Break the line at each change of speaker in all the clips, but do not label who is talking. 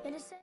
It is said.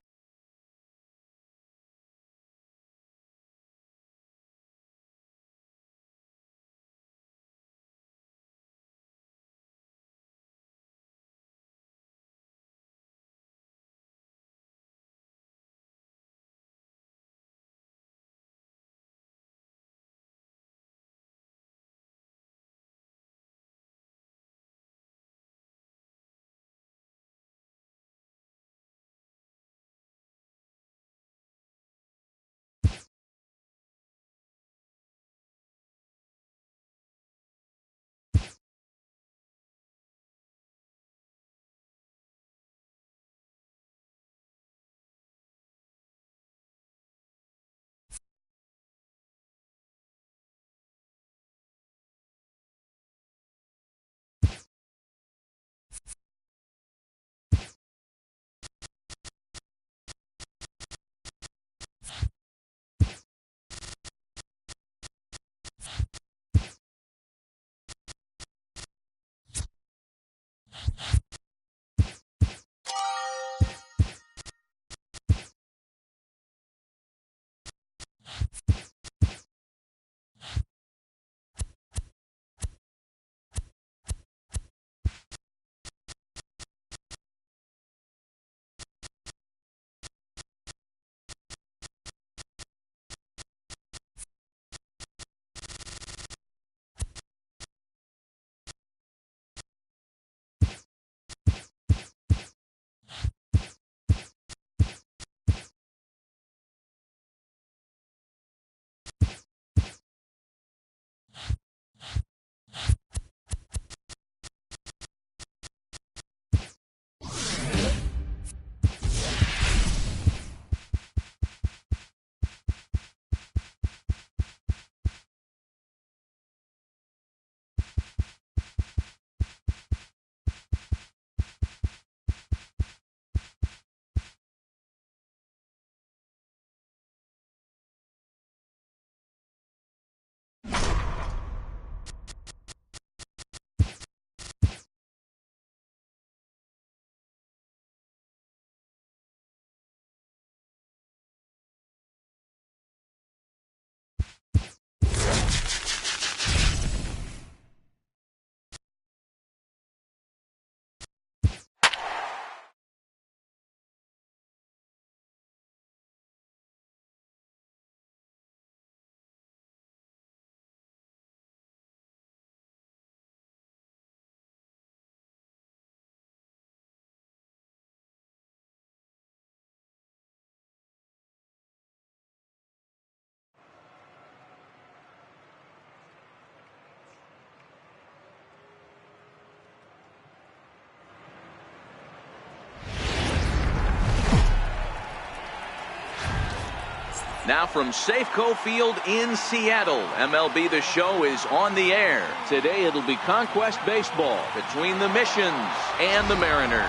Now from Safeco Field in Seattle, MLB The Show is on the air. Today it'll be Conquest Baseball between the Missions and the Mariners.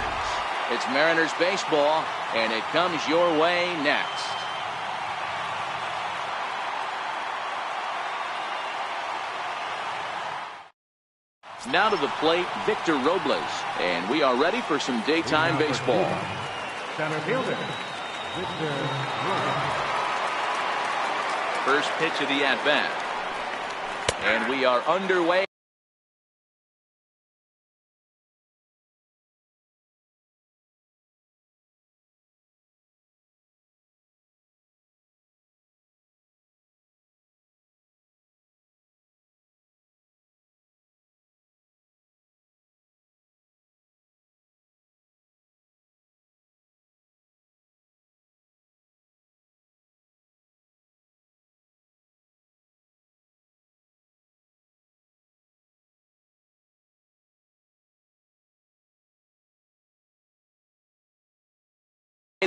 It's Mariners baseball, and it comes your way next. Now to the plate, Victor Robles, and we are ready for some daytime baseball.
Center fielder, Victor Robles.
First pitch of the at-bat. And we are underway.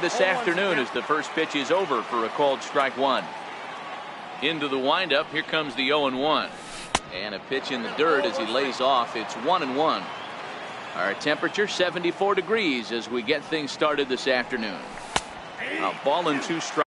This afternoon as the first pitch is over for a called strike one. Into the windup, here comes the 0-1. And a pitch in the dirt as he lays off. It's 1-1. Our temperature 74 degrees as we get things started this afternoon. A ball and 2 strikes.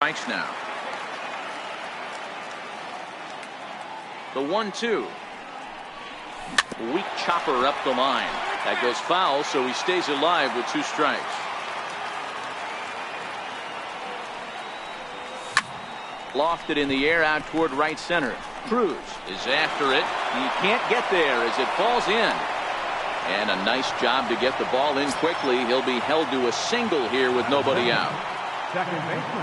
Strikes now. The 1-2. Weak chopper up the line. That goes foul, so he stays alive with 2 strikes. Lofted in the air out toward right center. Cruz is after it. He can't get there as it falls in. And a nice job to get the ball in quickly. He'll be held to a single here with nobody out.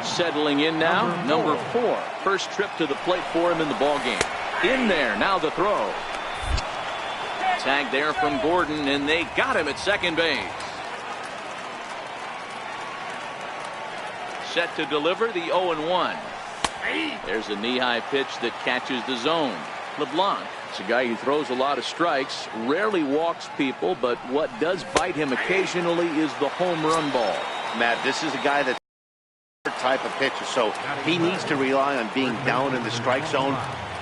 Settling in now, number 4. First trip to the plate for him in the ballgame. In there, now the throw. Tag there from Gordon, and they got him at second base. Set to deliver the 0-1. There's a knee-high pitch that catches the zone. LeBlanc, it's a guy who throws a lot of strikes, rarely walks people, but what does bite him occasionally is the home run ball.
Matt, this is a guy that's type of pitcher, so he needs to rely on being down in the strike zone.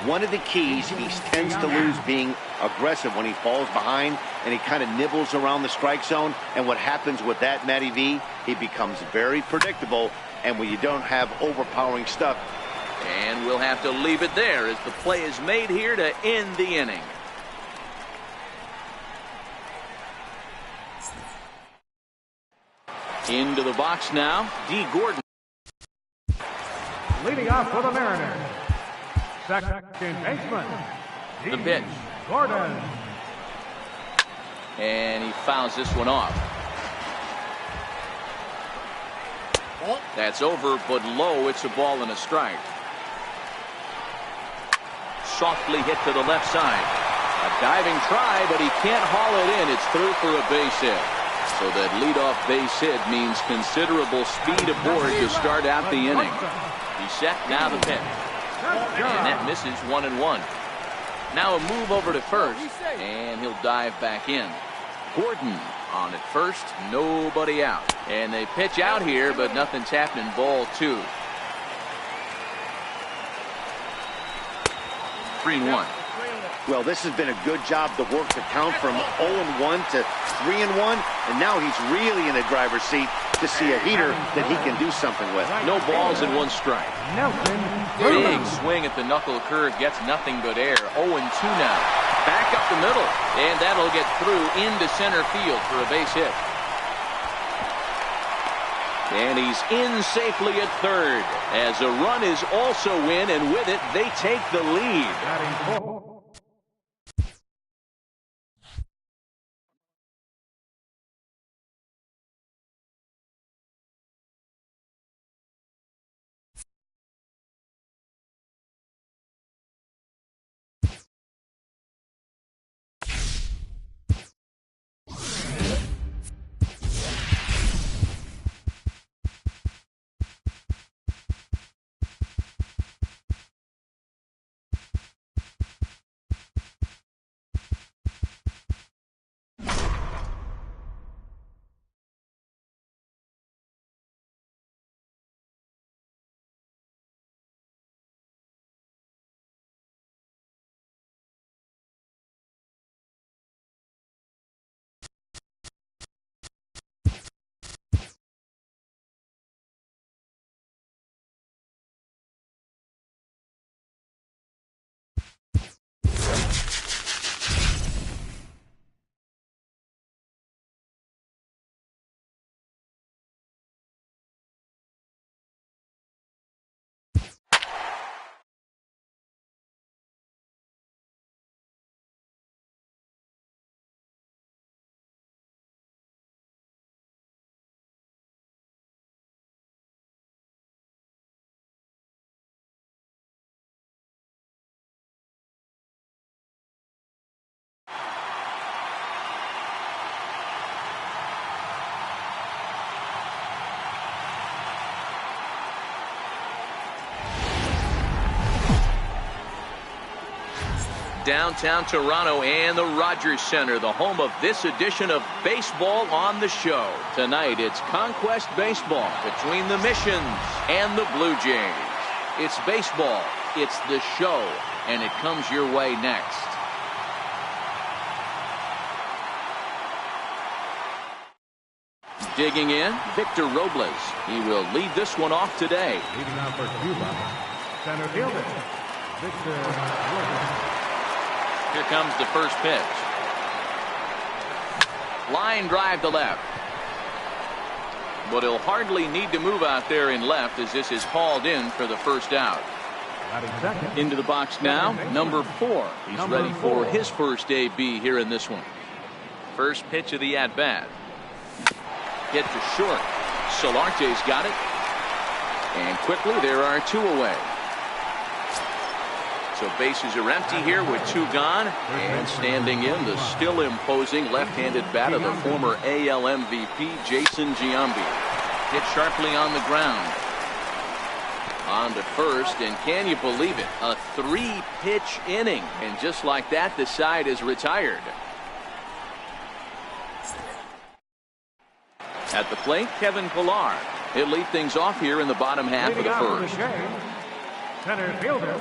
One of the keys, he tends to lose being aggressive when he falls behind and he kind of nibbles around the strike zone. And what happens with that, Matty V, he becomes very predictable, and when you don't have overpowering stuff.
And we'll have to leave it there as the play is made here to end the inning. Into the box now, D. Gordon.
Leading off for the Mariners, second baseman,
The pitch.
Gordon.
And he fouls this one off. That's over, but low. It's a ball and a strike. Softly hit to the left side. A diving try, but he can't haul it in. It's through for a base hit. So that leadoff base hit means considerable speed aboard to start out the inning. He's set, now the pitch. And that misses 1-1. Now a move over to first, and he'll dive back in. Gordon on at first, nobody out. And they pitch out here, but nothing's happening. Ball 2. 3-1.
Well, this has been a good job to work the count from 0-1 to 3-1, and now he's really in the driver's seat to see a heater that he can do something with.
No balls and 1 strike. Big swing at the knuckle curve, gets nothing but air. 0-2 now. Back up the middle, and that'll get through into center field for a base hit. And he's in safely at third as a run is also in, and with it they take the lead. Downtown Toronto and the Rogers Center, the home of this edition of Baseball on the Show. Tonight, it's Conquest Baseball between the Missions and the Blue Jays. It's baseball, it's the show, and it comes your way next. Digging in, Victor Robles. He will lead this one off today.
Leading off for Cuba, center fielder, Victor Robles.
Here comes the first pitch. Line drive to left. But he'll hardly need to move out there in left as this is hauled in for the first out. Into the box now, number 4. He's ready for his first AB here in this one. First pitch of the at-bat. Hit to short. Solarte's got it. And quickly there are 2 away. So bases are empty here with 2 gone. And standing in, the still imposing left-handed bat of the former AL MVP, Jason Giambi. Hit sharply on the ground. On to first, and can you believe it? A 3-pitch inning. And just like that, the side is retired. At the plate, Kevin Pillar. He'll lead things off here in the bottom half of the first.
Center fielder,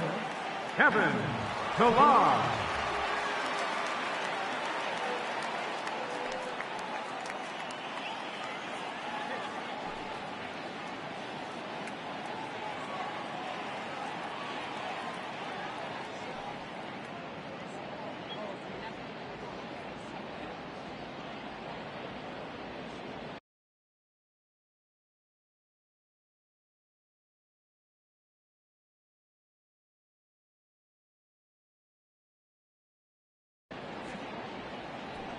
Kevin Pillar.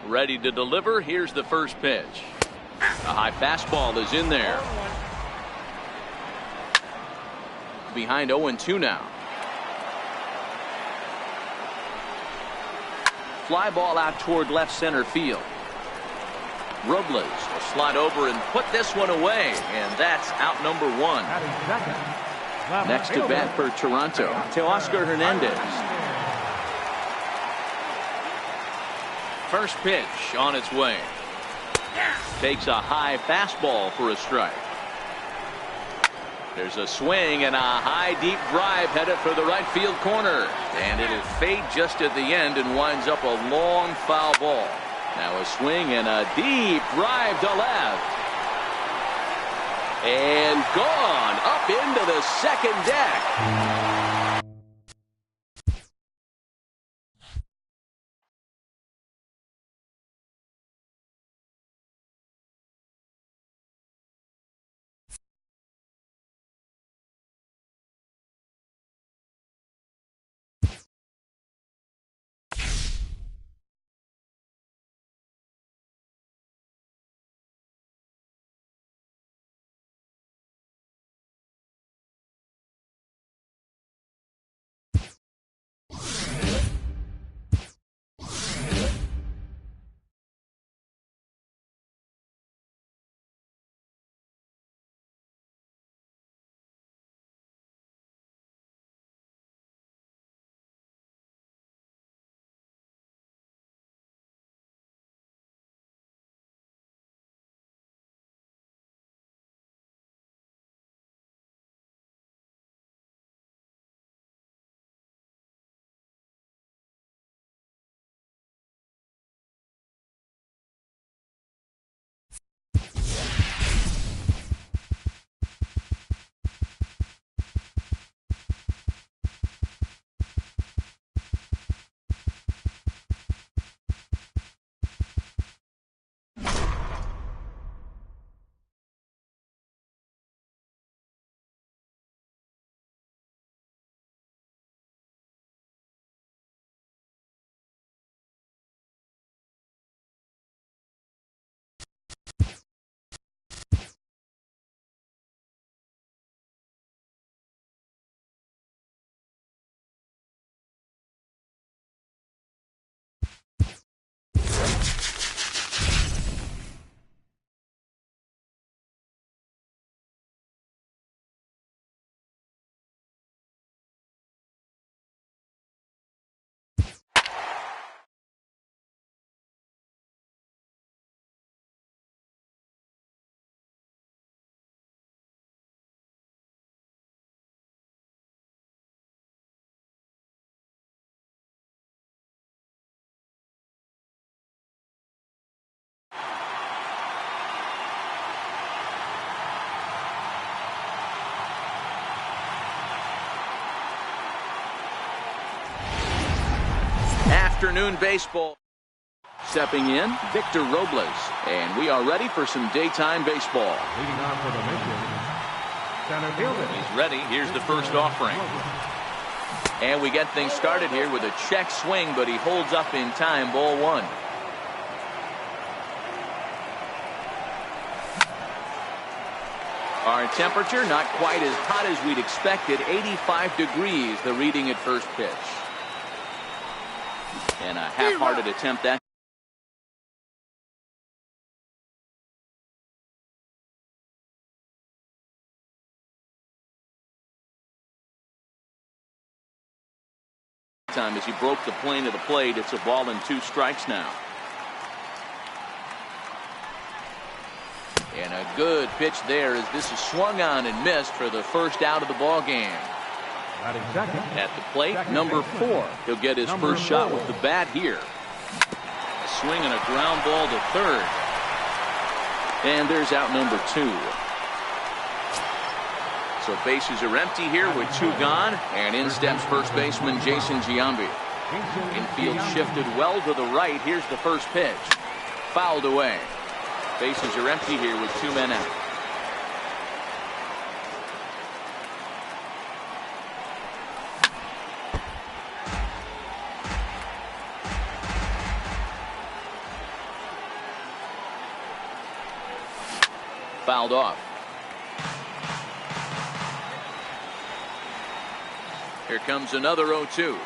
Ready to deliver. Here's the first pitch. A high fastball is in there. Behind 0-2 now. Fly ball out toward left center field. Robles will slide over and put this one away, and that's out number 1. Next to bat for Toronto, Teoscar Hernandez. First pitch on its way. Takes a high fastball for a strike. There's a swing and a high deep drive headed for the right field corner. And it'll fade just at the end and winds up a long foul ball. Now a swing and a deep drive to left. And gone up into the second deck. afternoon baseball. Stepping in, Victor Robles. And we are ready for some daytime baseball.
Leading off for the Mission, center fielder.
He's ready. Here's the first offering. And we get things started here with a check swing, but he holds up in time. Ball one. Our temperature not quite as hot as we'd expected. 85 degrees, the reading at first pitch. And a half-hearted attempt that time as he broke the plane of the plate. It's a ball and 2 strikes now. And a good pitch there as this is swung on and missed for the first out of the ball game. At the plate, number 4. He'll get his first shot with the bat here. A swing and a ground ball to third. And there's out number 2. So bases are empty here with 2 gone. And in steps first baseman Jason Giambi. Infield shifted well to the right. Here's the first pitch. Fouled away. Bases are empty here with 2 men out. Fouled off. Here comes another 0-2.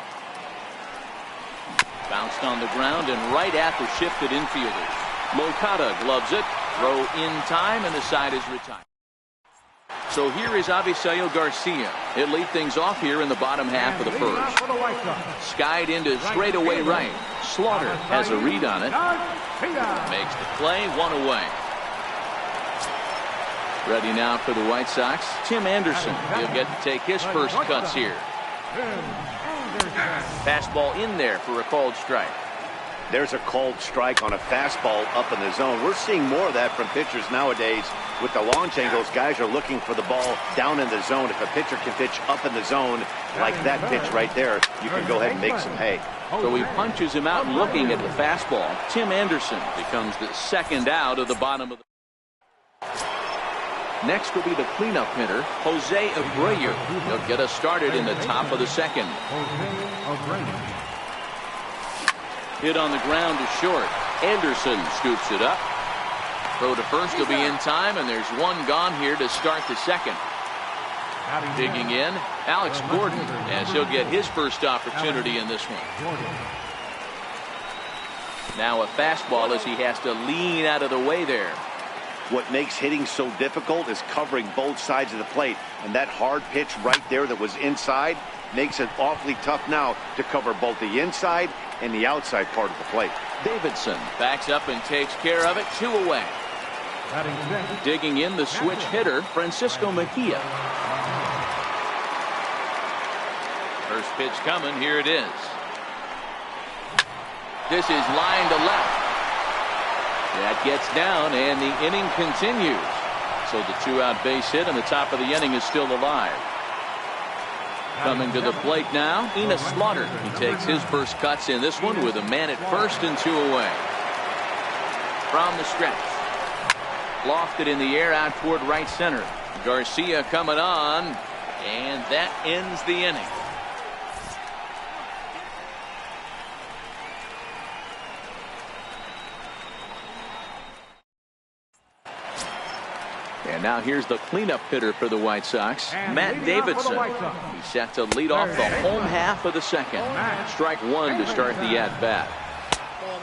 Bounced on the ground and right at the shifted infielders. Moncada gloves it. Throw in time, and the side is retired. So here is Avisail Garcia. He'll lead things off here in the bottom half of the first. Skied into straightaway right. Slaughter has a read on it. Makes the play, 1 away. Ready now for the White Sox, Tim Anderson. He'll get to take his first cuts here. Fastball in there for a called strike.
There's a called strike on a fastball up in the zone. We're seeing more of that from pitchers nowadays. With the launch angles, guys are looking for the ball down in the zone. If a pitcher can pitch up in the zone like that pitch right there, you can go ahead and make some hay.
So he punches him out looking at the fastball. Tim Anderson becomes the second out of the bottom of the. Next will be the cleanup hitter, Jose Abreu. He'll get us started in the top of the second. Hit on the ground to short. Anderson scoops it up. Throw to first will be in time, and there's 1 gone here to start the second. Digging in, Alex Gordon, as he'll get his first opportunity in this one. Now a fastball as he has to lean out of the way there.
What makes hitting so difficult is covering both sides of the plate, and that hard pitch right there that was inside makes it awfully tough now to cover both the inside and the outside part of the plate.
Davidson backs up and takes care of it. 2 away. Digging in, the switch hitter, Francisco Mejia. First pitch coming. Here it is. This is line to left. That gets down, and the inning continues. So the 2-out base hit, and the top of the inning is still alive. Coming to the plate now, Enos Slaughter. He takes his first cuts in this one with a man at first and 2 away. From the stretch. Lofted in the air out toward right center. Garcia coming on, and that ends the inning. And now here's the cleanup hitter for the White Sox, Matt Davidson. He's set to lead off the home half of the second. Strike 1 to start the at-bat.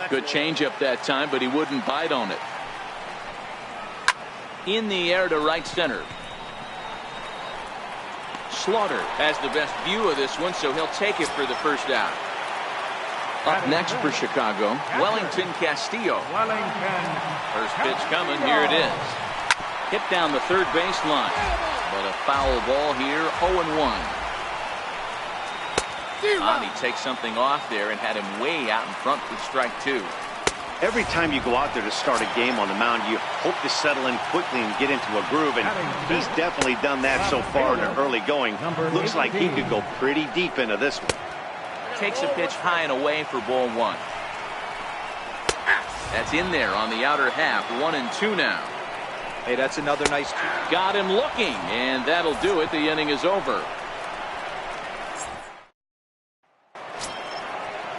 Good changeup that time, but he wouldn't bite on it. In the air to right center. Slaughter has the best view of this one, so he'll take it for the first out. Up next for Chicago, Wellington Castillo. First pitch coming. Here it is. Hit down the third baseline, but a foul ball here. 0-1. He takes something off there and had him way out in front for strike 2.
Every time you go out there to start a game on the mound, you hope to settle in quickly and get into a groove, and he's definitely done that so far in the early going. Looks like he could go pretty deep into this one.
takes a pitch high and away for ball one. That's in there on the outer half. 1-2 now.
Hey, that's another nice.
Got him looking, and that'll do it. The inning is over.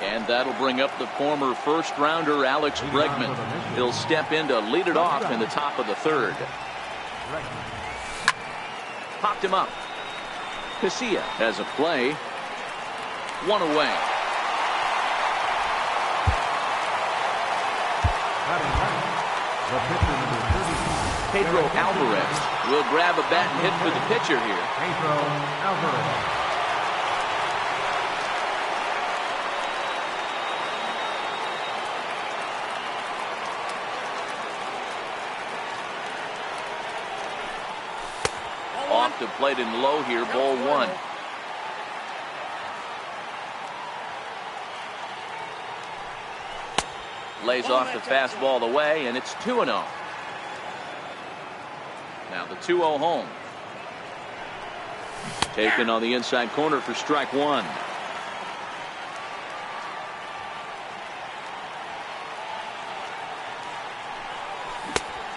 And that'll bring up the former first-rounder Alex Bregman. He'll step in to lead it off in the top of the third. Popped him up. Casilla has a play. One away. Pedro Alvarez will grab a bat and hit for the pitcher here.
Pedro Alvarez.
Off the plate and low here, ball one. Lays off the fastball away, and it's 2-0. Now the 2-0 home. Taken on the inside corner for strike one.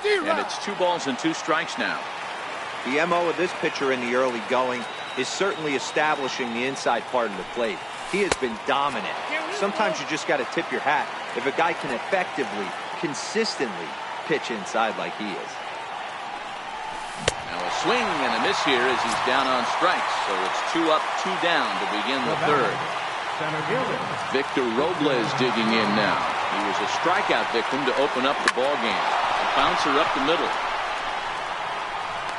And it's 2 balls and 2 strikes now.
The MO of this pitcher in the early going is certainly establishing the inside part of the plate. He has been dominant. Sometimes you just got to tip your hat if a guy can effectively, consistently pitch inside like he is.
Now a swing and a miss here as he's down on strikes. So it's 2 up, 2 down to begin the third. Victor Robles digging in now. He was a strikeout victim to open up the ball game. A bouncer up the middle.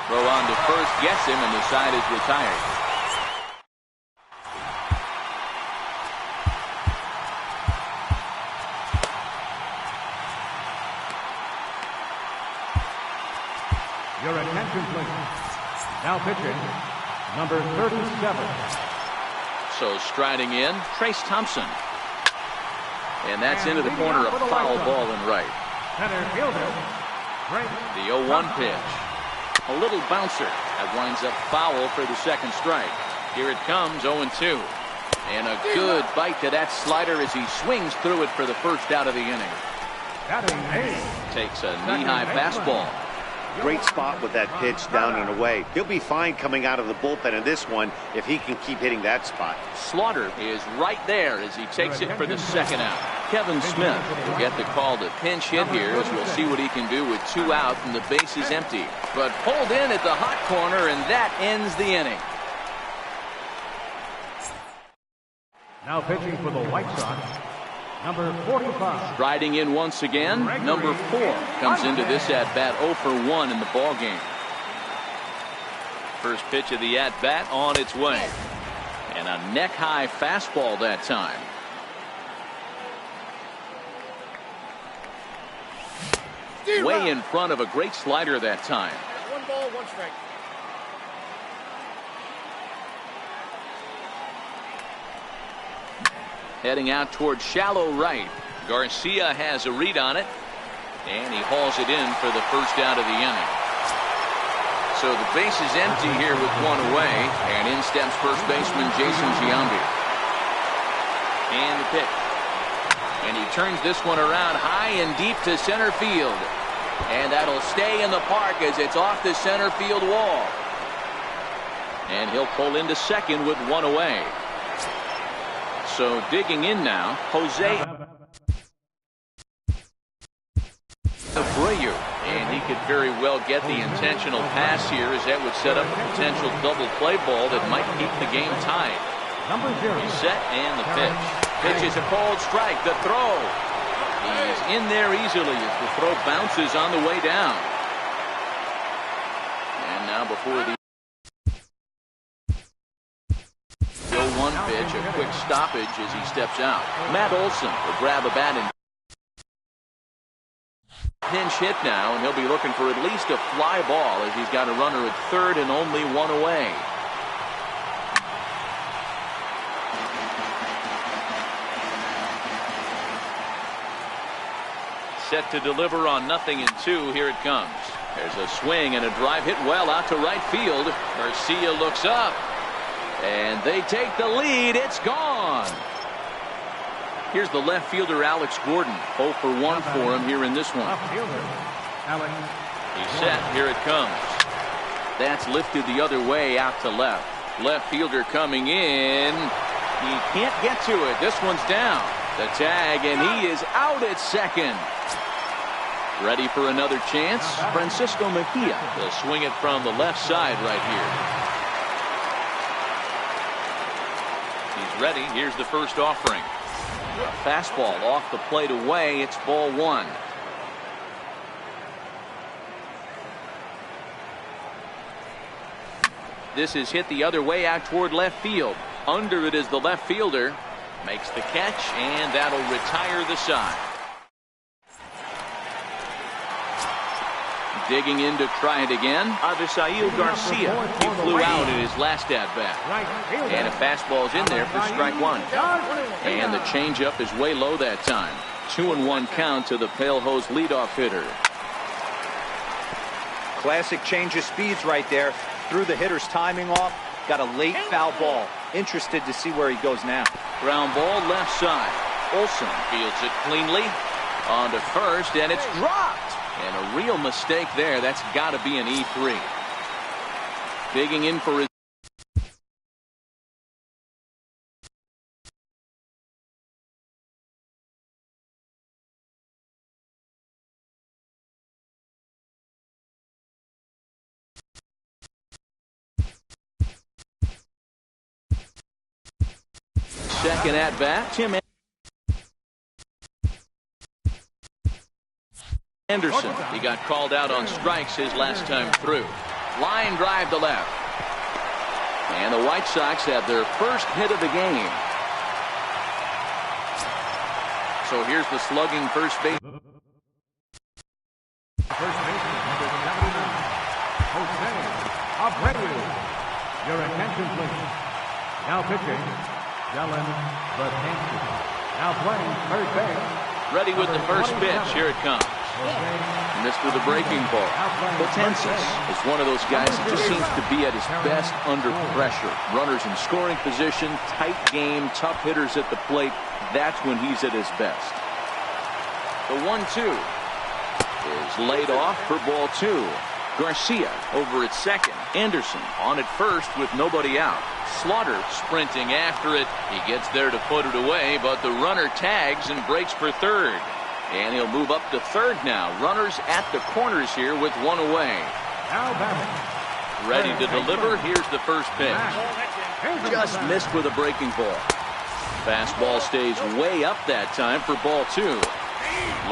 Throw on to first, gets him, and the side is retired.
Your attention, please. Now pitching, number 37.
So striding in, Trace Thompson. And that's into the corner, a foul ball in right.
Center fielder,
The 0-1 pitch. A little bouncer that winds up foul for the second strike. Here it comes, 0-2. And a good bite to that slider as he swings through it for the first out of the inning. Takes a knee-high fastball.
Great spot with that pitch down and away. He'll be fine coming out of the bullpen in this one if he can keep hitting that spot.
Slaughter is right there as he takes it for the second out. Kevin Smith will get the call to pinch hit here as we'll see what he can do with 2 out and the base is empty. But pulled in at the hot corner, and that ends the inning.
now pitching for the White Sox, number 45.
Riding in once again, number 4 comes into this at-bat 0 for 1 in the ball game. First pitch of the at-bat on its way. And a neck-high fastball that time. Way in front of a great slider that time.
1 ball, 1 strike.
Heading out towards shallow right. Garcia has a read on it, and he hauls it in for the first out of the inning. So the base is empty here with 1 away, and in steps first baseman Jason Giambi. And the pitch. And he turns this one around high and deep to center field. And that'll stay in the park as it's off the center field wall. And he'll pull into second with 1 away. So digging in now, Jose Abreu. And he could very well get the intentional pass here, as that would set up a potential double play ball that might keep the game tied. He's set, and the pitch. Pitch is a cold strike. The throw. He's in there easily as the throw bounces on the way down. And now before the 0-1 pitch, a quick stoppage as he steps out. Matt Olson will grab a bat and pinch hit now, and he'll be looking for at least a fly ball as he's got a runner at third and only 1 away. Set to deliver on 0-2. Here it comes. There's a swing and a drive hit well out to right field. Garcia looks up, and they take the lead. It's gone. Here's the left fielder, Alex Gordon. 0 for 1 for him here in this one.
Left fielder, Alex.
He's set. Here it comes. That's lifted the other way out to left. Left fielder coming in. He can't get to it. This one's down. The tag, and he is out at second. Ready for another chance? Francisco Mejia will swing it from the left side right here. He's ready. Here's the first offering. A fastball off the plate away. It's ball 1. This is hit the other way out toward left field. Under it is the left fielder. Makes the catch, and that'll retire the side. Digging in to try it again, Avisail Garcia. He flew out in his last at-bat. And a fastball's in there for strike 1. And the changeup is way low that time. 2-1 count to the Pale Hose leadoff hitter.
Classic change of speeds right there. Threw the hitter's timing off. Got a late foul ball. Interested to see where he goes now.
Ground ball left side. Olsen fields it cleanly. On to first, and it's dropped. And a real mistake there. That's got to be an E3. Digging in for his second at bat. Tim Anderson. He got called out on strikes his last time through. Line drive to left. And the White Sox have their first hit of the game. So here's the slugging first base.
First baseman, number 79, Jose Abreu. Your attention, please. Now pitching, Dylan Bertansky. Now playing third base.
Ready with the first pitch. Here it comes. Missed with a breaking ball. Potensis is one of those guys that just seems to be at his best under pressure. Runners in scoring position, tight game, tough hitters at the plate. That's when he's at his best. The 1-2 is laid off for ball 2. Garcia over at second. Anderson on at first with nobody out. Slaughter sprinting after it. He gets there to put it away, but the runner tags and breaks for third. And he'll move up to third now. Runners at the corners here with one away.
Now batting.
Ready to deliver. Here's the first pitch. Just missed with a breaking ball. Fastball stays way up that time for ball 2.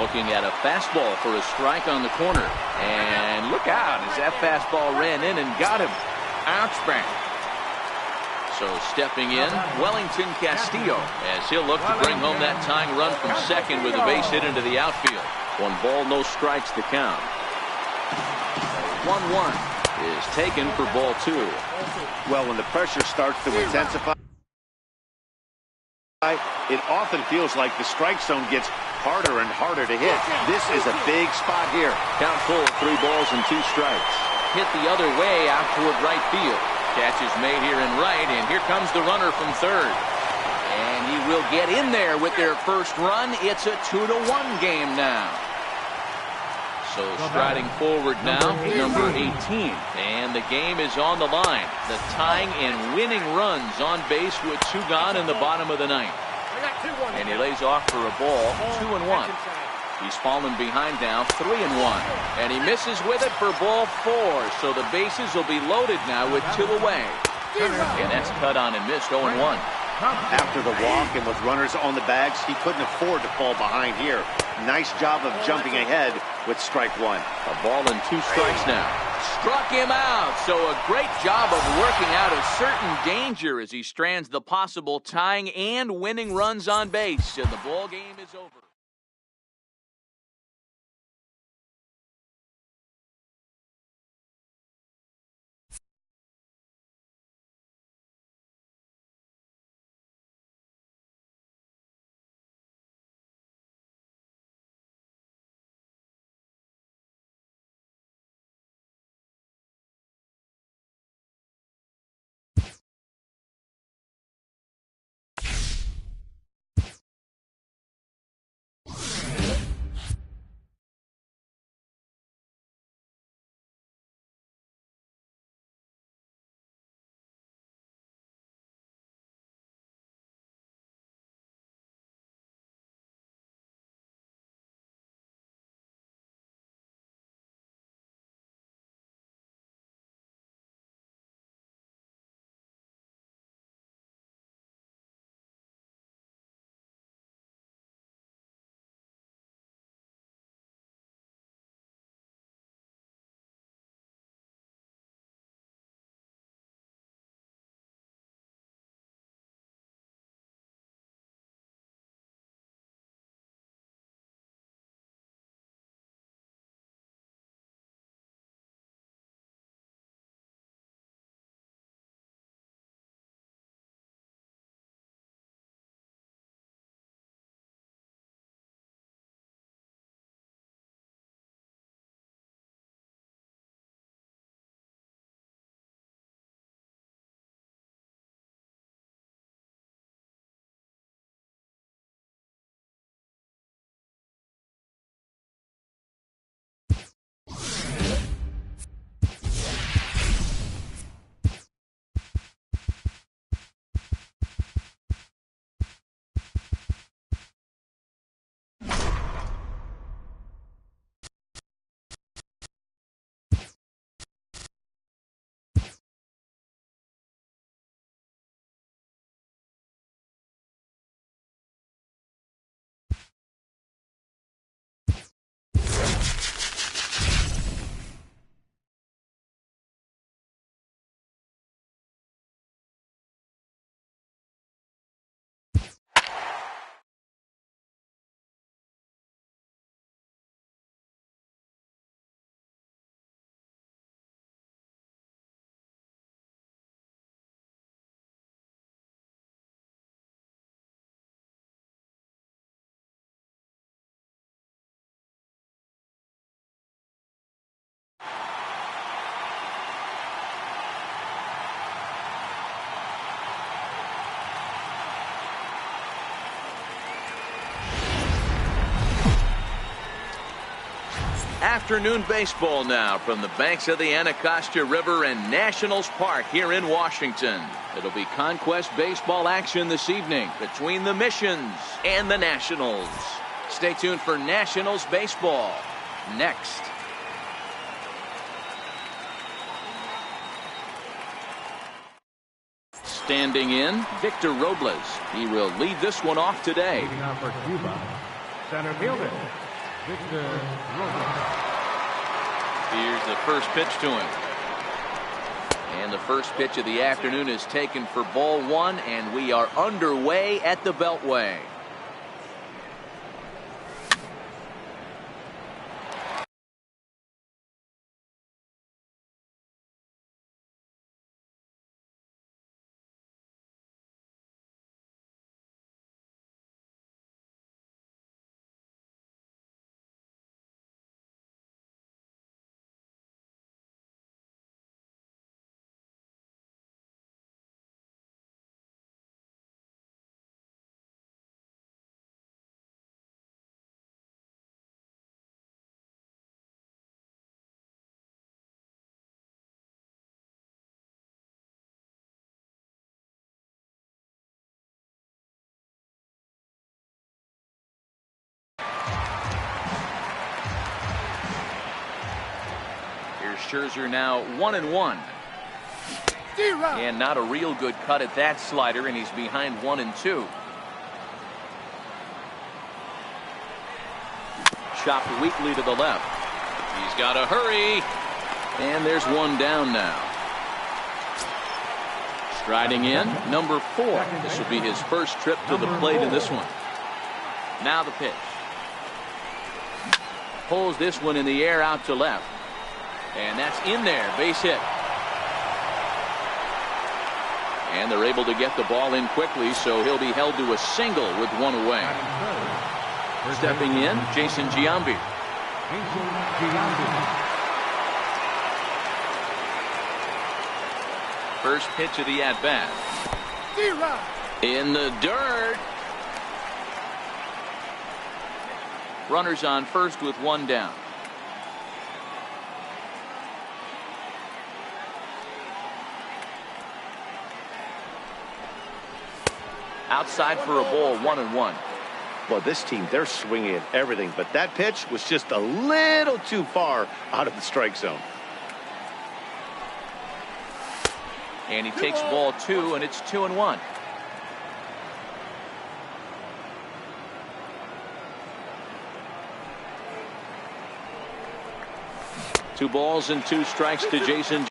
Looking at a fastball for a strike on the corner. And look out as that fastball ran in and got him. Ouch bang. So stepping in, Wellington Castillo, as he'll look to bring home that tying run from second with a base hit into the outfield. 1 ball, no strikes to count. 1-1 is taken for ball 2.
Well, when the pressure starts to intensify, it often feels like the strike zone gets harder and harder to hit. This is a big spot here.
Count full, 3 balls and 2 strikes. Hit the other way out toward right field. Catch is made here in right, and here comes the runner from third. And he will get in there with their first run. It's a 2-1 game now. So striding forward now, number 18. And the game is on the line. The tying and winning runs on base with 2 gone in the bottom of the 9th. And he lays off for a ball, 2-1. He's fallen behind now, 3-1. And he misses with it for ball 4. So the bases will be loaded now with 2 away. And that's cut on and missed, 0-1.
After the walk and with runners on the bags, he couldn't afford to fall behind here. Nice job of jumping ahead with strike 1.
A ball and 2 strikes now. Struck him out. So a great job of working out a certain danger as he strands the possible tying and winning runs on base. And the ball game is over. Afternoon baseball now from the banks of the Anacostia River and Nationals Park here in Washington. It'll be Conquest baseball action this evening between the Missions and the Nationals. Stay tuned for Nationals baseball next. Standing in, Victor Robles. He will lead this one off today.
Leading off for Cuba, center fielder, Victor Robles.
Here's the first pitch to him. And the first pitch of the afternoon is taken for ball one, and we are underway at the Beltway. Scherzer now 1-1. And not a real good cut at that slider, and he's behind 1-2. Chopped weakly to the left. He's got to hurry. And there's one down now. Striding in, number 4. This will be his first trip to the plate in this one. Now the pitch. Pulls this one in the air out to left. And that's in there, base hit. And they're able to get the ball in quickly, so he'll be held to a single with one away. Stepping in, Jason Giambi. First pitch of the at-bat. In the dirt. Runners on first with one down. Outside for a ball, 1-1.
Well, this team, they're swinging at everything, but that pitch was just a little too far out of the strike zone.
And he takes ball 2, and it's 2-1. Two balls and 2 strikes to Jason.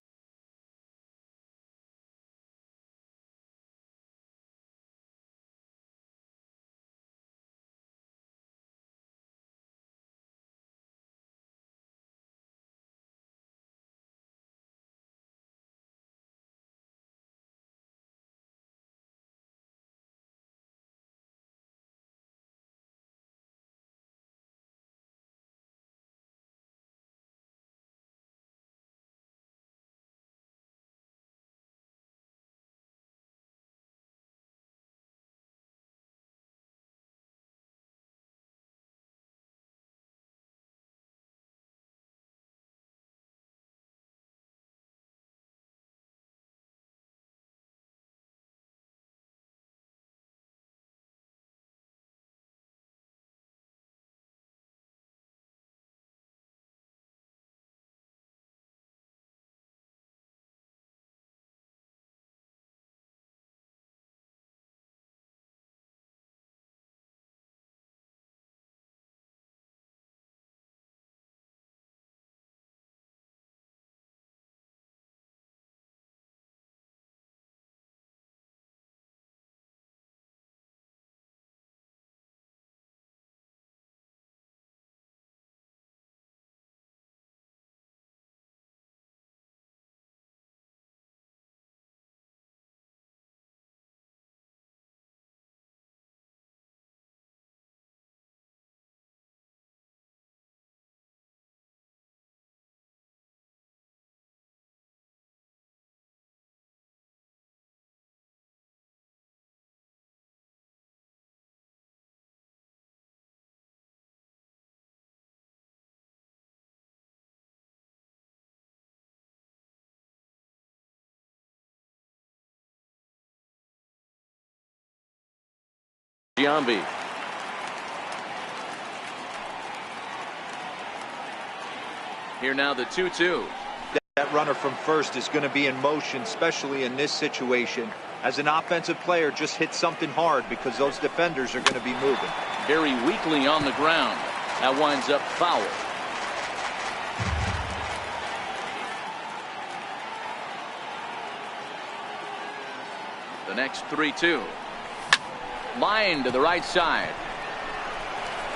Giambi. Here now the 2-2.
That runner from first is going to be in motion, especially in this situation. As an offensive player, just hit something hard because those defenders are going to be moving.
Very weakly on the ground. That winds up foul. The next 3-2. Line to the right side.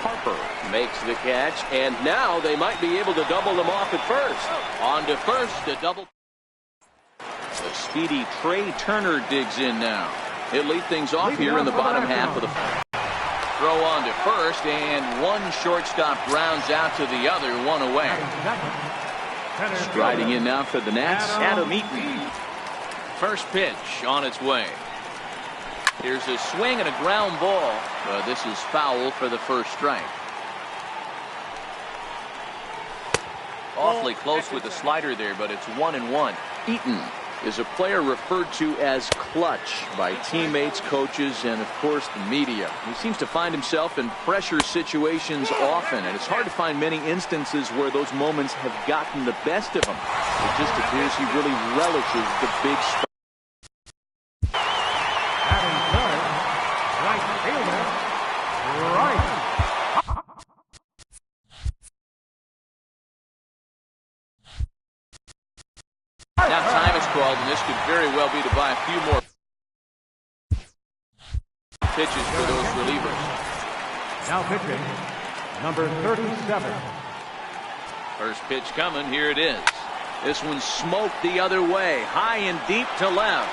Harper makes the catch, and now they might be able to double them off at first. On to first, the double. The speedy Trey Turner digs in now. He'll lead things off here in the bottom half of the throw on to first, and one shortstop grounds out to the other, one away. Striding in now for the Nats, Adam Eaton. First pitch on its way. Here's a swing and a ground ball. This is foul for the first strike. Awfully close with the slider there, but it's 1-1. Eaton is a player referred to as clutch by teammates, coaches, and of course the media. He seems to find himself in pressure situations often, and it's hard to find many instances where those moments have gotten the best of him. It just appears he really relishes the big spot. Now time is called, and this could very well be to buy a few more pitches for those relievers.
Now pitching, number 37.
First pitch coming. Here it is. This one smoked the other way, high and deep to left.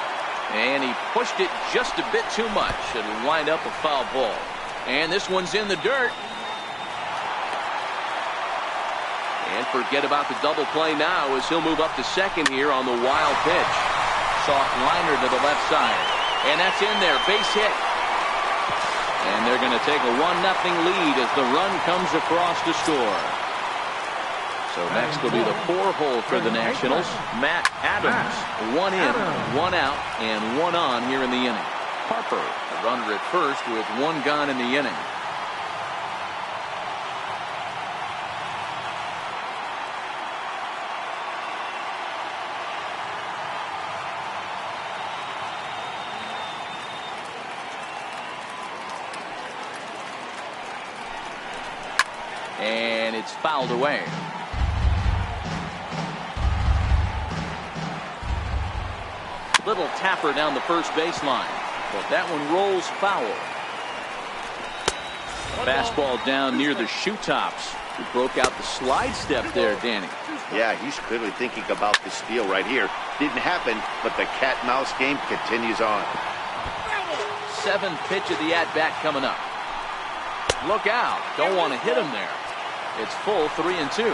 And he pushed it just a bit too much. It'll wind up a foul ball. And this one's in the dirt. And forget about the double play now as he'll move up to second here on the wild pitch. Soft liner to the left side. And that's in there. Base hit. And they're going to take a 1-0 lead as the run comes across to score. So next will be the 4-hole for the Nationals. Matt Adams. 1 in, 1 out, and 1 on here in the inning. Harper, the runner at first with 1 gone in the inning. And it's fouled away. Little tapper down the first baseline, but that one rolls foul. Fastball down near the shoe tops. He broke out the slide step there, Danny.
Yeah, he's clearly thinking about the steal right here. Didn't happen, but the cat-mouse game continues on.
7th pitch of the at-bat coming up. Look out. Don't want to hit him there. It's full 3-2.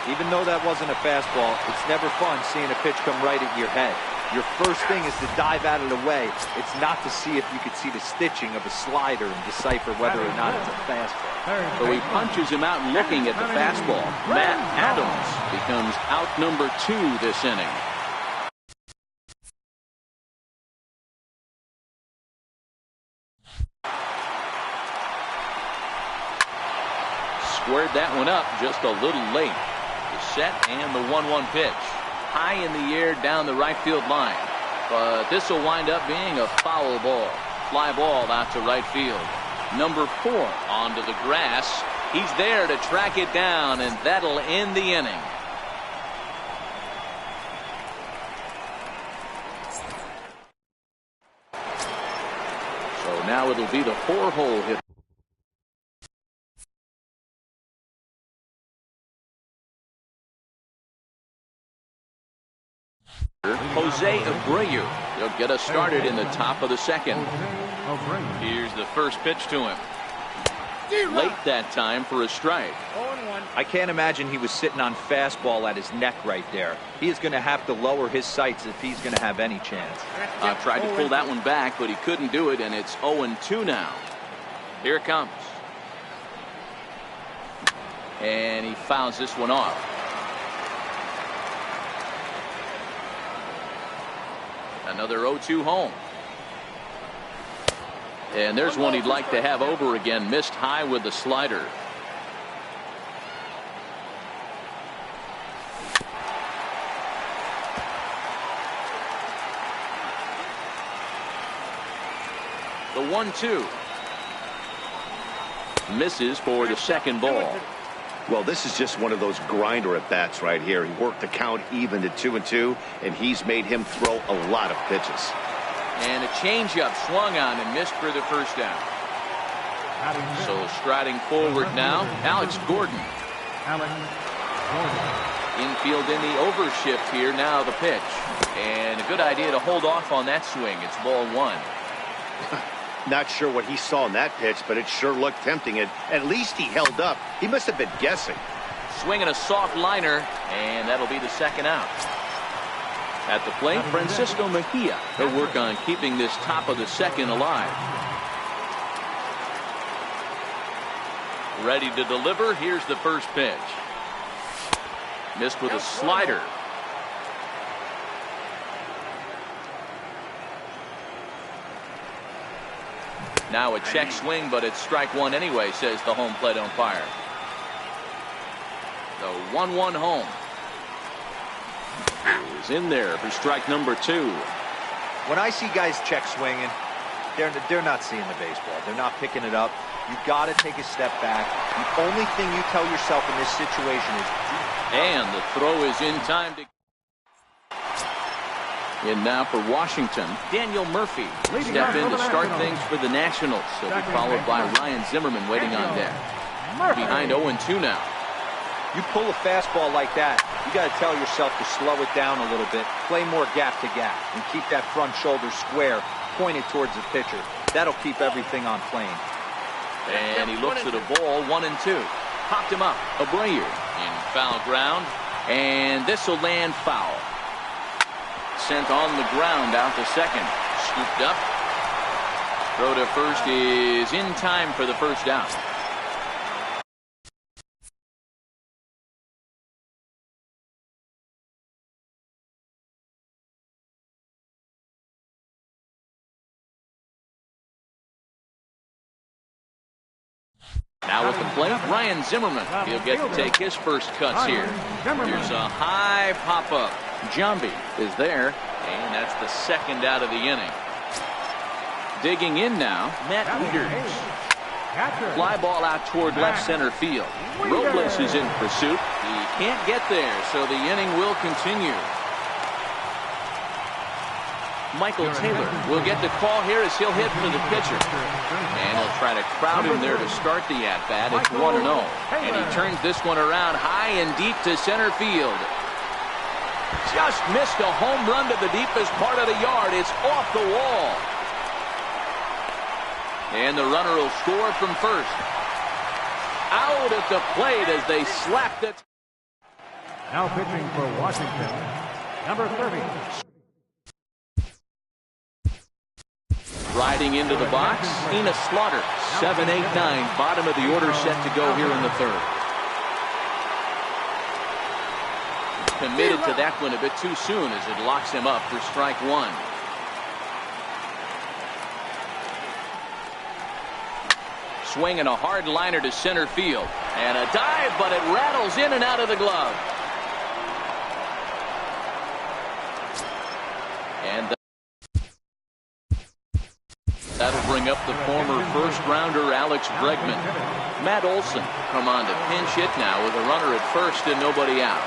Even though that wasn't a fastball, it's never fun seeing a pitch come right at your head. Your first thing is to dive out of the way. It's not to see if you could see the stitching of a slider and decipher whether or not it's a fastball.
So he punches him out looking at the fastball. Matt Adams becomes out number 2 this inning. Squared that one up just a little late. The set and the 1-1 pitch. High in the air down the right field line. But this will wind up being a foul ball. Fly ball out to right field. Number 4 onto the grass. He's there to track it down, and that'll end the inning. So now it'll be the 4-hole hit. Jose Abreu. He'll get us started in the top of the second. Here's the first pitch to him. Late that time for a strike.
I can't imagine he was sitting on fastball at his neck right there. He is going to have to lower his sights if he's going to have any chance.
Tried to pull that one back, but he couldn't do it, and it's 0-2 now. Here it comes. And he fouls this one off. Another 0-2 home. And there's one he'd like to have over again. Missed high with the slider. The 1-2. Misses for the second ball.
Well, this is just one of those grinder at bats right here. He worked the count even to 2-2, and he's made him throw a lot of pitches.
And a changeup swung on and missed for the first down. So striding forward now, Alex Gordon. Infield in the overshift here. Now the pitch. And a good idea to hold off on that swing. It's ball one.
Not sure what he saw in that pitch, but it sure looked tempting. And at least he held up. He must have been guessing.
Swinging a soft liner, and that'll be the second out. At the plate, Francisco Mejia. He'll work on keeping this top of the second alive. Ready to deliver. Here's the first pitch. Missed with a slider. Now a check swing, but it's strike one anyway, says the home plate umpire. The 1-1 home. Is in there for strike number two.
When I see guys check swinging, they're not seeing the baseball. They're not picking it up. You got to take a step back. The only thing you tell yourself in this situation is.
And the throw is in time to. In now for Washington, Daniel Murphy step in to start things for the Nationals. He'll be followed by Ryan Zimmerman waiting on deck. Behind 0-2 now.
You pull a fastball like that, you got to tell yourself to slow it down a little bit, play more gap to gap, and keep that front shoulder square, pointed towards the pitcher. That'll keep everything on plane.
And he looks at a ball, 1-2. Popped him up. Abreu in foul ground, and this will land foul. Sent on the ground out to second. Scooped up. Throw to first is in time for the first down. Now at the plate, Ryan Zimmerman. He'll get to take his first cuts here. Here's a high pop-up. Jambi is there, and that's the second out of the inning. Digging in now, Matt Wieters. Fly ball out toward left center field. Robles is in pursuit. He can't get there, so the inning will continue. Michael Taylor will get the call here as he'll hit for the pitcher. And he'll try to crowd him there to start the at-bat. It's 1-0. And he turns this one around high and deep to center field. Just missed a home run to the deepest part of the yard. It's off the wall. And the runner will score from first. Out at the plate as they slapped it.
Now pitching for Washington, number 30.
Riding into the box, Enos Slaughter. 7, 8, 9. Bottom of the order set to go here in the third. Committed to that one a bit too soon as it locks him up for strike one. Swinging a hard liner to center field. And a dive, but it rattles in and out of the glove. And that'll bring up the former first-rounder Alex Bregman. Matt Olson come on to pinch hit now with a runner at first and nobody out.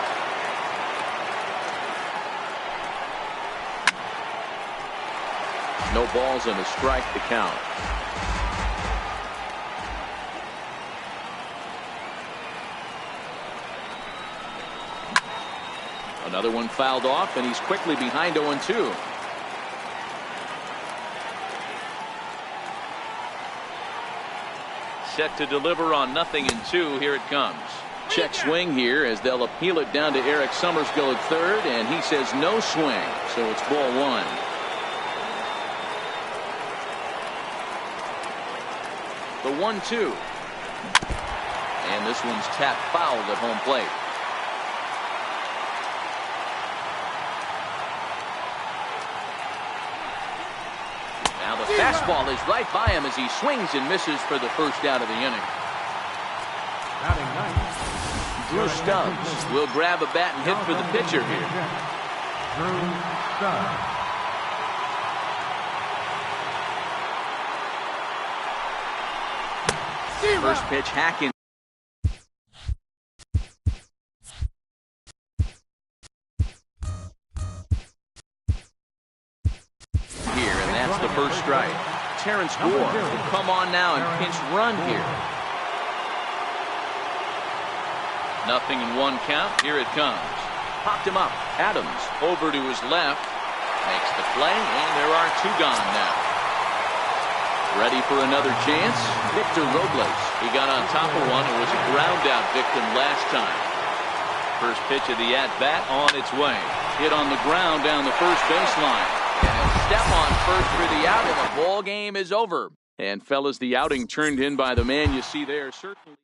No balls and a strike to count. Another one fouled off, and he's quickly behind 0-2. Set to deliver on 0-2. Here it comes. Check swing here as they'll appeal it down to Eric Summersgill at third, and he says no swing, so it's ball one. The 1-2. And this one's tapped foul at home plate. Now the Fastball is right by him as he swings and misses for the first out of the inning.
Batting ninth,
Drew Stubbs will grab a bat and hit for the pitcher here.
Drew Stubbs.
First pitch, hacking. Here, and that's the first strike. Terrence Gore will come on now and pinch run here. Nothing in one count. Here it comes. Popped him up. Adams over to his left. Makes the play, and there are two gone now. Ready for another chance? Victor Robles. He got on top of one and was a ground out victim last time. First pitch of the at-bat on its way. Hit on the ground down the first baseline. And a step on first for the out, and the ball game is over. And fellas, the outing turned in by the man you see there certainly.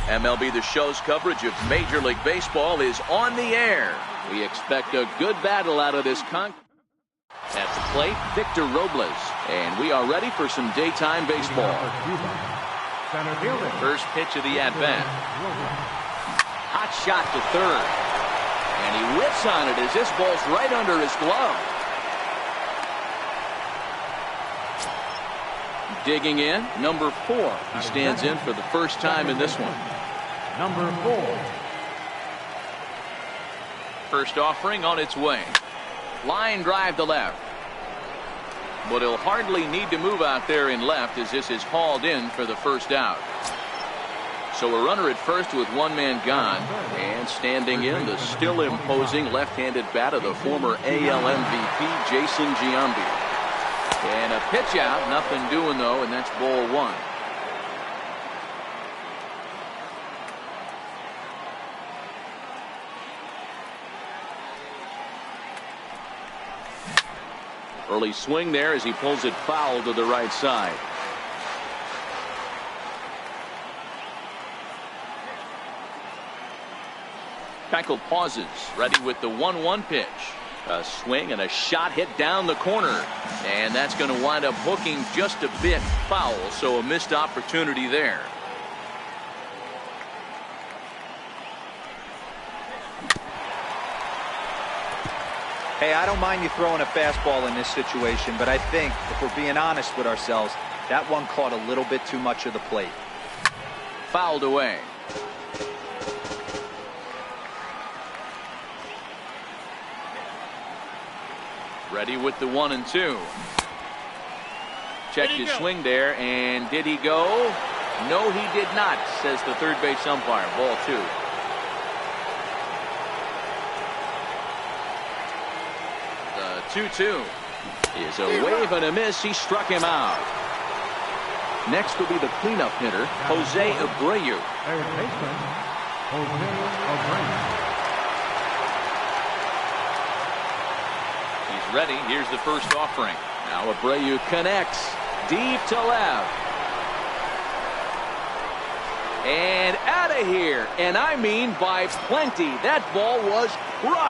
MLB The Show's coverage of Major League Baseball is on the air. We expect a good battle out of this At the plate, Victor Robles. And we are ready for some daytime baseball. First pitch of the at-bat. Hot shot to third. And he whips on it as this ball's right under his glove. Digging in, number 4. He stands in for the first time in this one.
Number 4.
First offering on its way. Line drive to left. But he'll hardly need to move out there in left as this is hauled in for the first out. So a runner at first with one man gone. And standing in, the still imposing left-handed bat of the former AL MVP, Jason Giambi. And a pitch out, nothing doing though, and that's ball 1. Early swing there as he pulls it foul to the right side. Keuchel pauses, ready with the 1-1 pitch. A swing and a shot hit down the corner. And that's going to wind up hooking just a bit foul, so a missed opportunity there.
Hey, I don't mind you throwing a fastball in this situation, but I think, if we're being honest with ourselves, that one caught a little bit too much of the plate.
Fouled away. Ready with the 1-2. Checked his swing there, and did he go? No, he did not, says the third base umpire. Ball 2. The 2-2 is a wave and a miss. He struck him out. Next will be the cleanup hitter, Jose Abreu.
Third baseman, Jose Abreu.
He's ready. Here's the first offering. Now Abreu connects deep to left. And out of here. And I mean by plenty. That ball was crushed.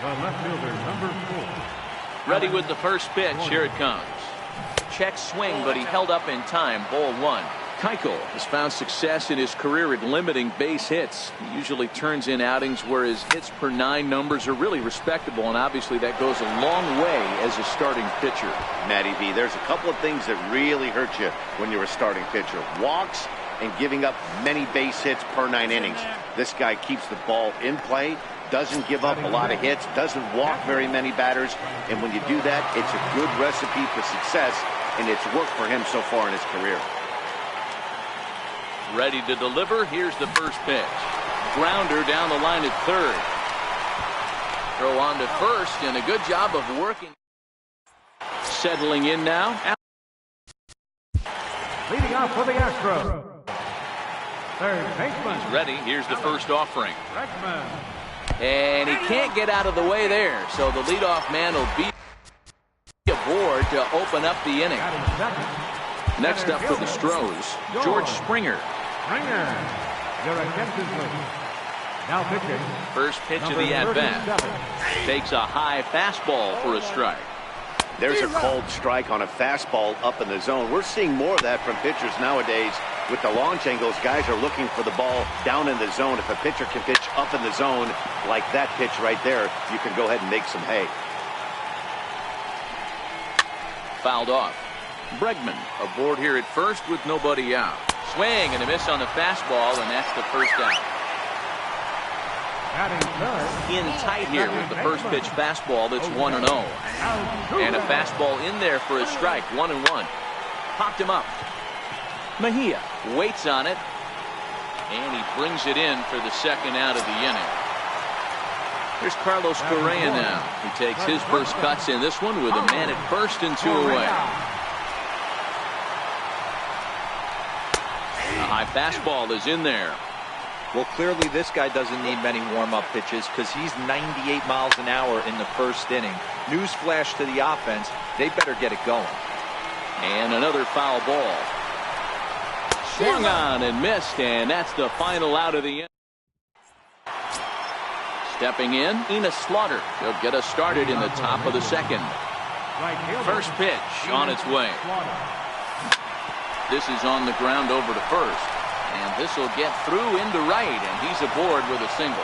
The left fielder, number 4.
Ready with the first pitch. Here it comes. Check swing, but he held up in time. Ball 1. Keuchel has found success in his career at limiting base hits. He usually turns in outings where his hits per 9 numbers are really respectable, and obviously that goes a long way as a starting pitcher.
Matty V, there's a couple of things that really hurt you when you're a starting pitcher. Walks and giving up many base hits per 9 innings. This guy keeps the ball in play, doesn't give up a lot of hits, doesn't walk very many batters, and when you do that, it's a good recipe for success, and it's worked for him so far in his career.
Ready to deliver. Here's the first pitch. Grounder down the line at third. Throw on to first, and a good job of working. Settling in now.
Leading off for the Astros, third baseman.
He's ready. Here's the first offering.
Bregman.
And he can't get out of the way there, so the leadoff man will be aboard to open up the inning. Next up for the Stros, George Springer.
Springer, you're against his lead. Now pitching.
First pitch of the at-bat. Takes a high fastball for a strike.
There's a cold strike on a fastball up in the zone. We're seeing more of that from pitchers nowadays. With the launch angles, guys are looking for the ball down in the zone. If a pitcher can pitch up in the zone like that pitch right there, you can go ahead and make some hay.
Fouled off. Bregman aboard here at first with nobody out. Swing and a miss on the fastball, and that's the first out. In tight here with the first pitch fastball that's 1-0. And a fastball in there for a strike, 1-1. Popped him up. Mejia waits on it, and he brings it in for the second out of the inning. Here's Carlos Correa now. He takes his first cuts in this one with a man at first and 2 away. A high fastball is in there.
Well, clearly this guy doesn't need many warm-up pitches because he's 98 miles an hour in the first inning. Newsflash to the offense, they better get it going.
And another foul ball. Swung on and missed, and that's the final out of the inning. Stepping in, Enos Slaughter. He'll get us started in the top of the second. First pitch on its way. This is on the ground over to first. And this will get through into right, and he's aboard with a single.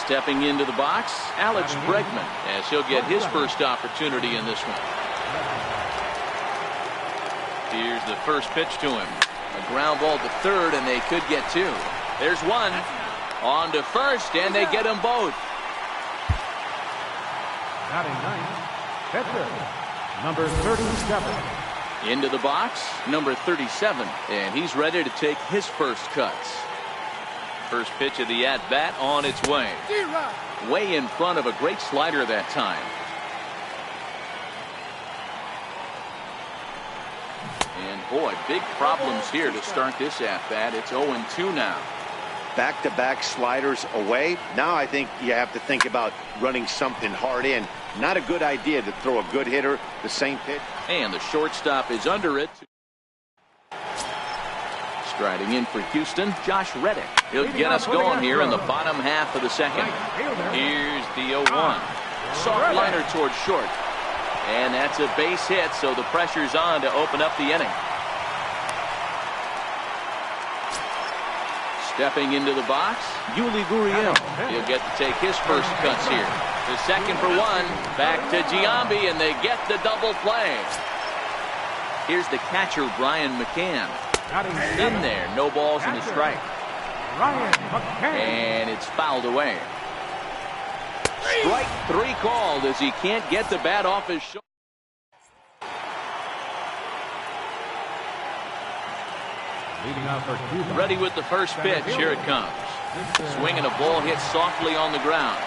Stepping into the box, Alex Bregman, as he'll get his first opportunity in this one. Here's the first pitch to him. A ground ball to third, and they could get two. There's one. On to first, and they get them both.
Batting ninth, pitcher, number 37.
Into the box, number 37, and he's ready to take his first cuts. First pitch of the at-bat on its way. Way in front of a great slider that time. And boy, big problems here to start this at-bat. It's 0-2 now.
Back-to-back sliders away. Now I think you have to think about running something hard in. Not a good idea to throw a good hitter the same pitch.
And the shortstop is under it. Striding in for Houston, Josh Reddick. He'll get us going here in the bottom half of the second. Here's the 0-1. Soft liner towards short. And that's a base hit, so the pressure's on to open up the inning. Stepping into the box, Yuli Gurriel. He'll get to take his first cuts here. The second for one. Back to Giambi, and they get the double play. Here's the catcher, Brian McCann. In there, no balls and a strike. And it's fouled away. Strike three called as he can't get the bat off his shoulder. Ready with the first pitch. Here it comes. Swinging a ball hit softly on the ground.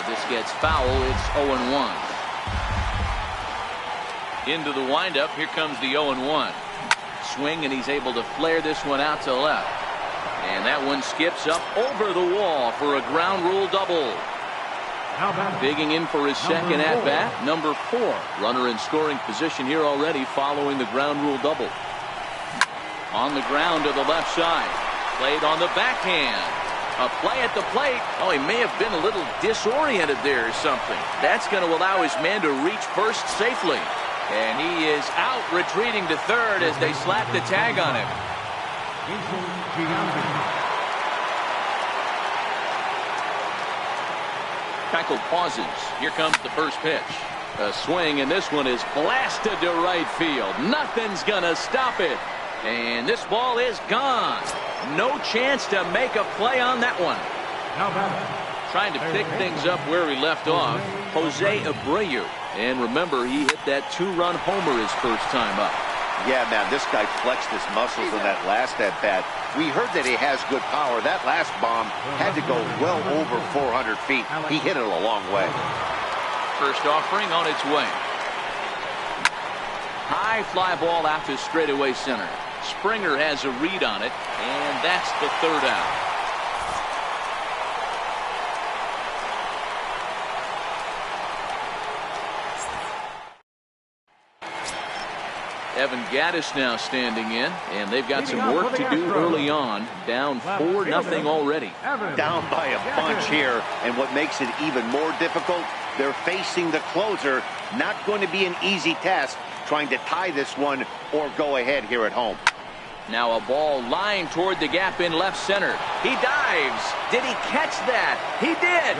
This gets foul. It's 0-1. Into the windup. Here comes the 0-1. Swing, and he's able to flare this one out to left. And that one skips up over the wall for a ground rule double. Digging in for his second at-bat, number 4. Runner in scoring position here already following the ground rule double. On the ground to the left side. Played on the backhand. A play at the plate. Oh, he may have been a little disoriented there or something. That's going to allow his man to reach first safely. And he is out, retreating to third as they slap the tag on him. Tackle pauses. Here comes the first pitch. A swing, and this one is blasted to right field. Nothing's going to stop it. And this ball is gone. No chance to make a play on that one. Trying to pick things up where he left off, Jose Abreu. And remember, he hit that 2-run homer his first time up.
Yeah, man, this guy flexed his muscles in that last at-bat. We heard that he has good power. That last bomb had to go well over 400 feet. He hit it a long way.
First offering on its way. High fly ball out to straightaway center. Springer has a read on it, and that's the third out. Evan Gattis now standing in, and they've got some work to do early on. Down 4-0 already.
Down by a bunch here, and what makes it even more difficult, they're facing the closer. Not going to be an easy task trying to tie this one or go ahead here at home.
Now a ball lined toward the gap in left center. He dives. Did he catch that? He did.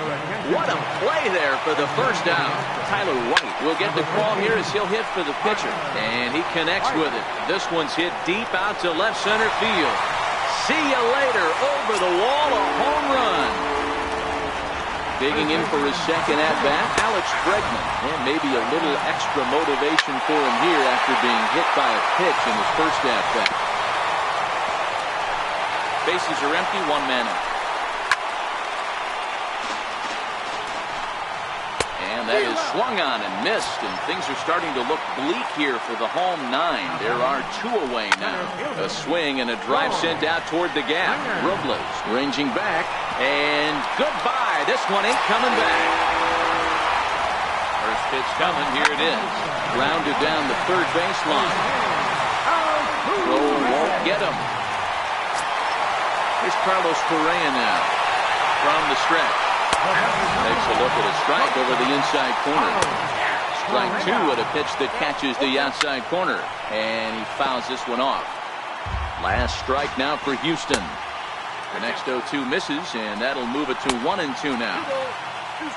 What a play there for the first out. Tyler White will get the call here as he'll hit for the pitcher. And he connects with it. This one's hit deep out to left center field. See you later. Over the wall, a home run. Digging in for his second at-bat, Alex Bregman. And maybe a little extra motivation for him here after being hit by a pitch in his first at-bat. Bases are empty, 1 man out. And that is swung on and missed, and things are starting to look bleak here for the home 9. There are 2 away now. A swing and a drive sent out toward the gap. Robles ranging back, and goodbye. This one ain't coming back. First pitch coming. Here it is. Grounded down the third baseline. Throw won't get him. Here's Carlos Correa now from the stretch. Takes a look at a strike over the inside corner. Strike 2 at a pitch that catches the outside corner. And he fouls this one off. Last strike now for Houston. The next 0-2 misses, and that'll move it to 1-2 now.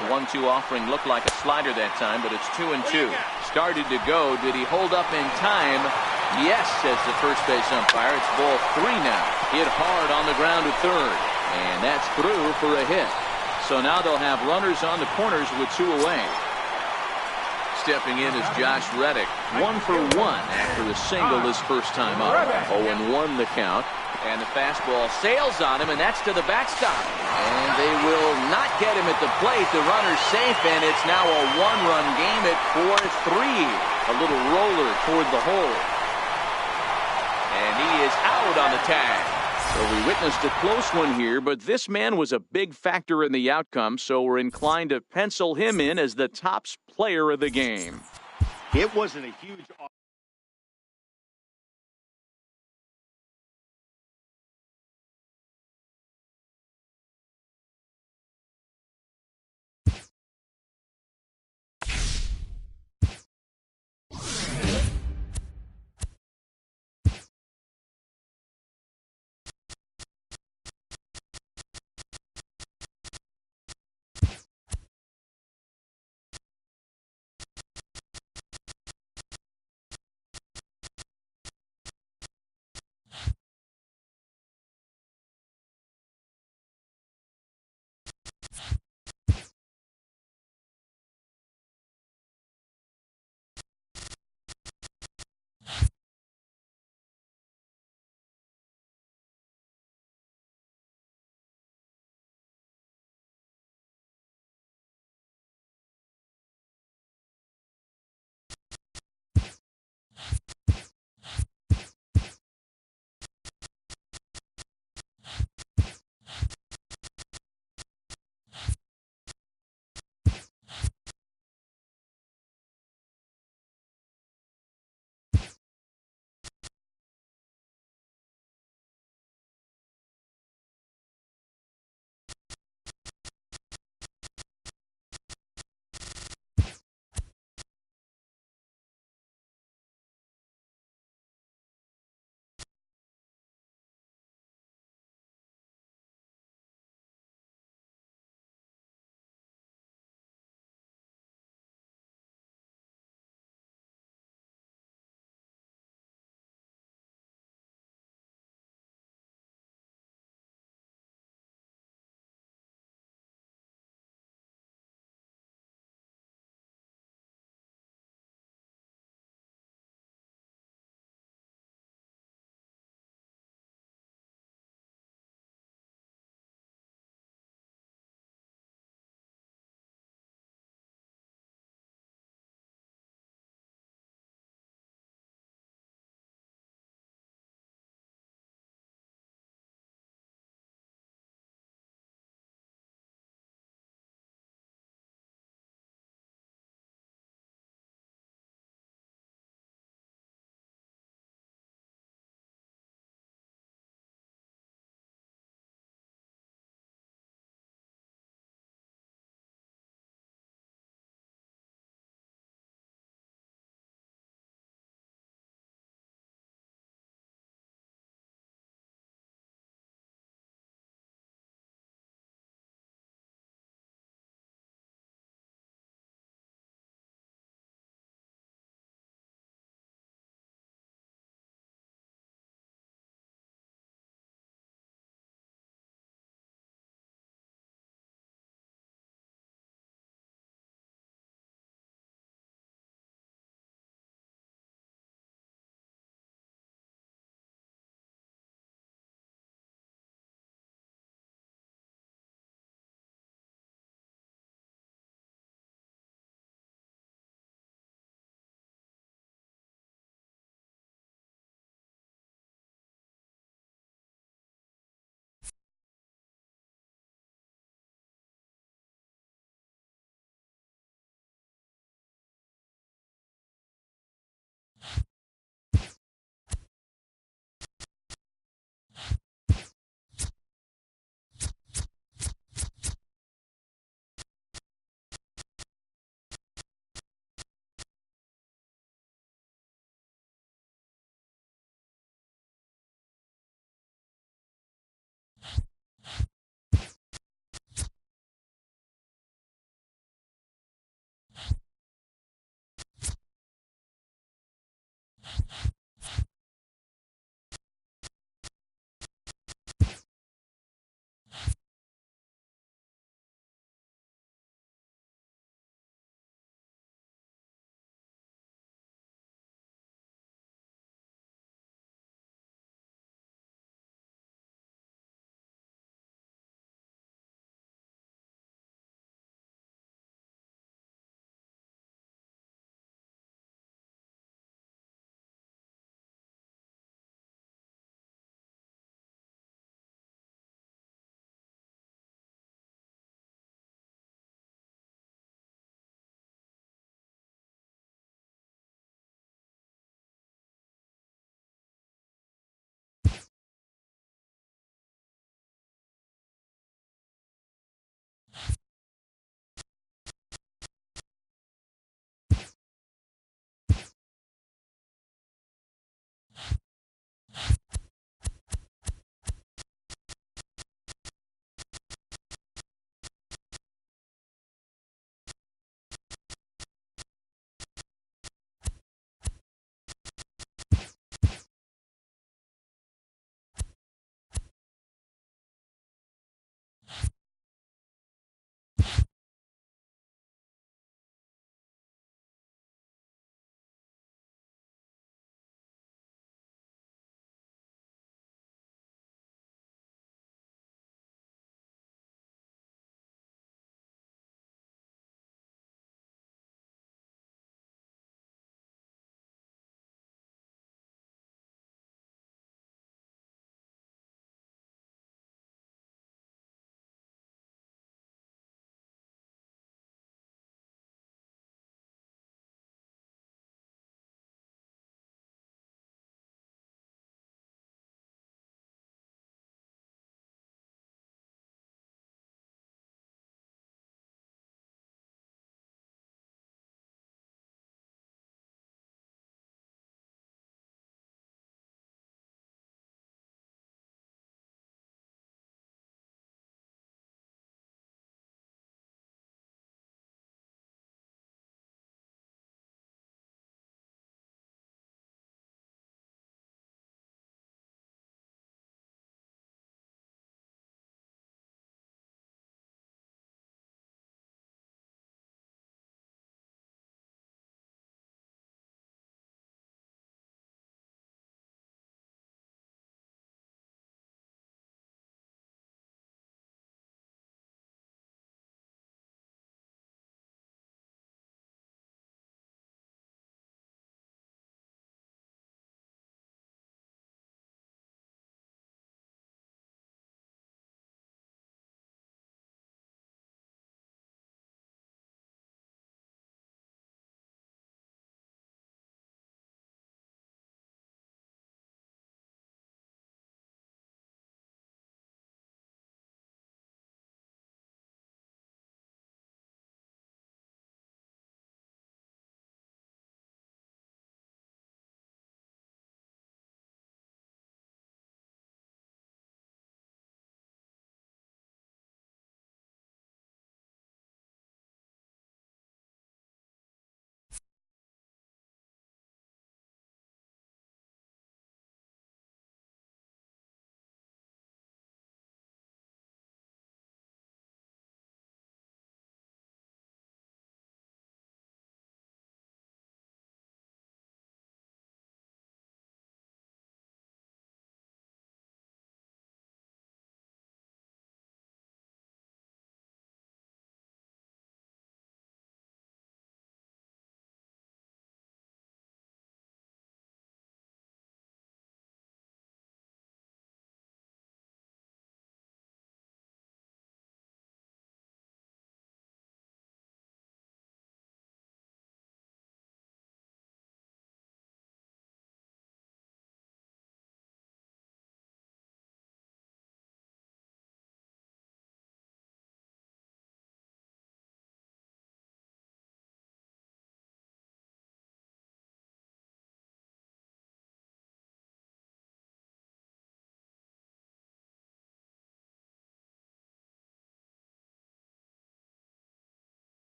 The 1-2 offering looked like a slider that time, but it's 2-2. Started to go. Did he hold up in time? Yes, says the first base umpire. It's ball 3 now. Hit hard on the ground to third. And that's through for a hit. So now they'll have runners on the corners with 2 away. Stepping in is Josh Reddick. 1 for 1 after a single his first time up. 0-1 the count. And the fastball sails on him, and that's to the backstop. And they will not get him at the plate. The runner's safe, and it's now a 1-run game at 4-3. A little roller toward the hole. And he is out on the tag. So we witnessed a close one here, but this man was a big factor in the outcome, so we're inclined to pencil him in as the top player of the game.
It wasn't a huge